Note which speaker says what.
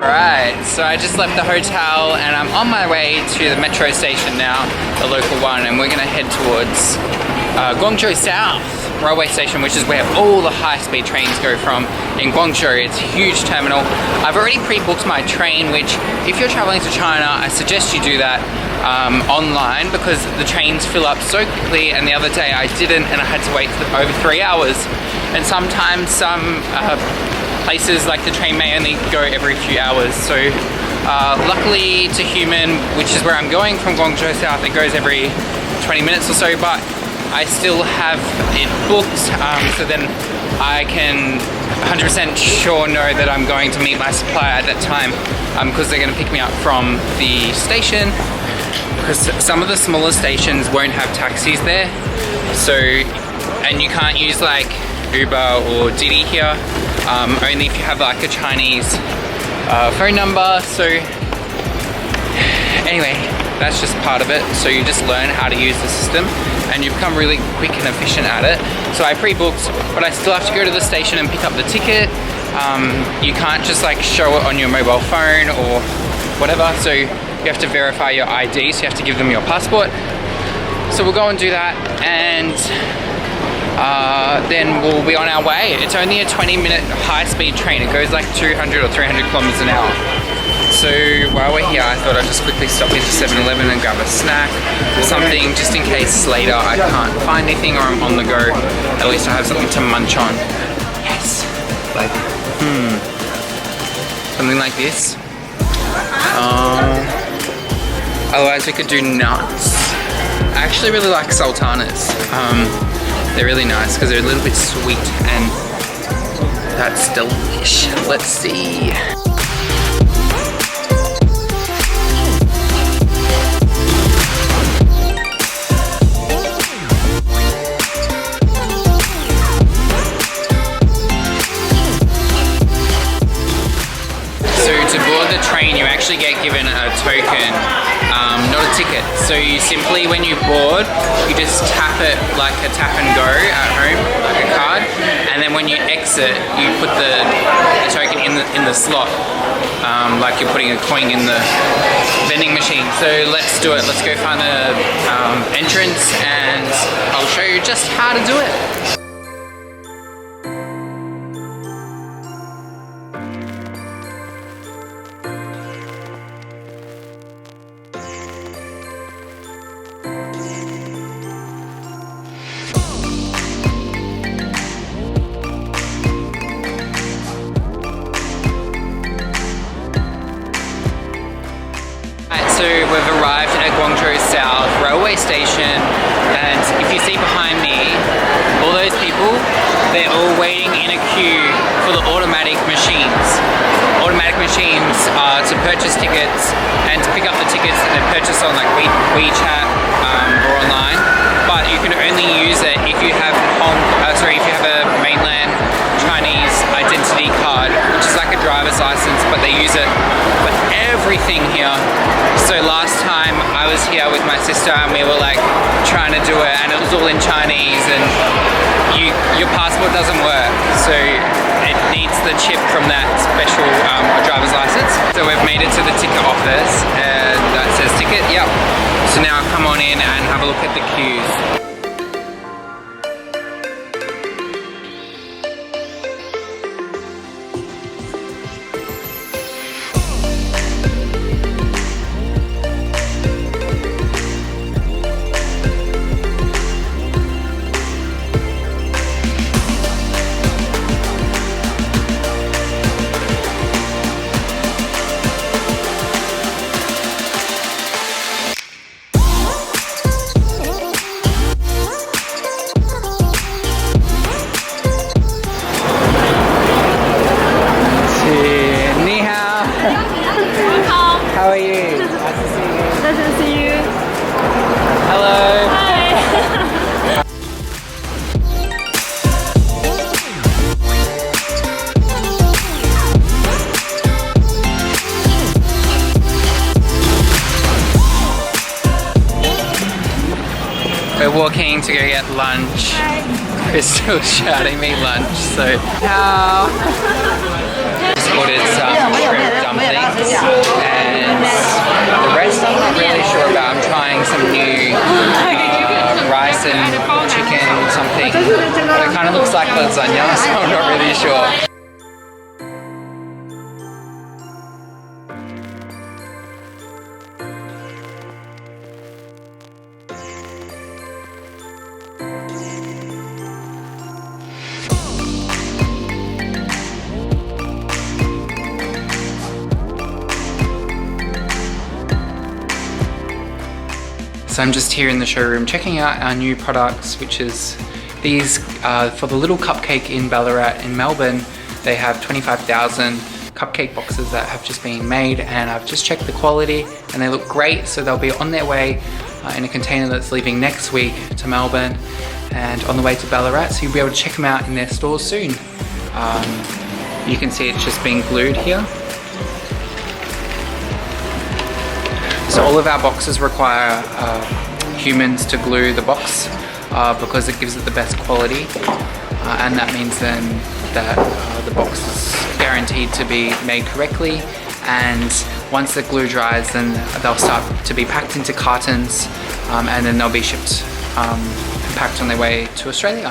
Speaker 1: Alright, so I just left the hotel and I'm on my way to the metro station now, the local one, and we're gonna head towards Guangzhou South railway station, which is where all the high-speed trains go from in Guangzhou. It's a huge terminal. I've already pre-booked my train, which if you're traveling to China, I suggest you do that online, because the trains fill up so quickly, and the other day I didn't and I had to wait for over 3 hours. And sometimes some places like the train may only go every few hours. So luckily to Humen, which is where I'm going from Guangzhou South, it goes every 20 minutes or so, but I still have it booked, so then I can 100% sure know that I'm going to meet my supplier at that time, because they're going to pick me up from the station, because some of the smaller stations won't have taxis there, so, and you can't use like Uber or Didi here, only if you have like a Chinese phone number. So anyway, that's just part of it. So you just learn how to use the system and you become really quick and efficient at it. So I pre-booked, but I still have to go to the station and pick up the ticket. You can't just like show it on your mobile phone or whatever, so you have to verify your ID, so you have to give them your passport. So we'll go and do that, and then we'll be on our way. It's only a 20-minute high-speed train. It goes like 200 or 300 kilometers an hour. So while we're here, I thought I'd just quickly stop into 7-Eleven and grab a snack or something, just in case later I can't find anything or I'm on the go. At least I have something to munch on. Yes, like something like this. Otherwise we could do nuts. I actually really like sultanas. They're really nice because they're a little bit sweet, and that's delish. Let's see. So to board the train, you actually get given a token, not a ticket. So you simply, when you board, you just tap it like a tap and go at home, like a card, and then when you exit, you put the token in the slot, like you're putting a coin in the vending machine. So let's do it. Let's go find the entrance, and I'll show you just how to do it. So we've arrived at Guangzhou South railway station, and if you see behind me, all those people, they're all waiting in a queue for the automatic machines. Automatic machines are to purchase tickets and to pick up the tickets that they're purchased on like WeChat or online, but you can only use it if you have if you have a mainland Chinese identity card, which is like a driver's license, but they use it for everything here. So last time I was here with my sister and we were like trying to do it, and it was all in Chinese, and your passport doesn't work, so it needs the chip from that special driver's license. So we've made it to the ticket office, and that says ticket, yep. So now come on in and have a look at the queues. How are you? Nice to see you.
Speaker 2: Nice to see you.
Speaker 1: Hello.
Speaker 2: Hi.
Speaker 1: We're walking to go get lunch.
Speaker 2: Hi.
Speaker 1: Crystal's shouting me lunch, so how? Just ordered some shrimp dumplings. kind of looks like lasagna, so I'm not really sure. So I'm just here in the showroom checking out our new products, which is these for the little cupcake in Ballarat in Melbourne. They have 25,000 cupcake boxes that have just been made, and I've just checked the quality and they look great. So they'll be on their way in a container that's leaving next week to Melbourne and on the way to Ballarat. So you'll be able to check them out in their stores soon. You can see it's just being glued here. So all of our boxes require Humens to glue the box because it gives it the best quality, and that means then that the box is guaranteed to be made correctly, and once the glue dries then they'll start to be packed into cartons and then they'll be shipped and packed on their way to Australia.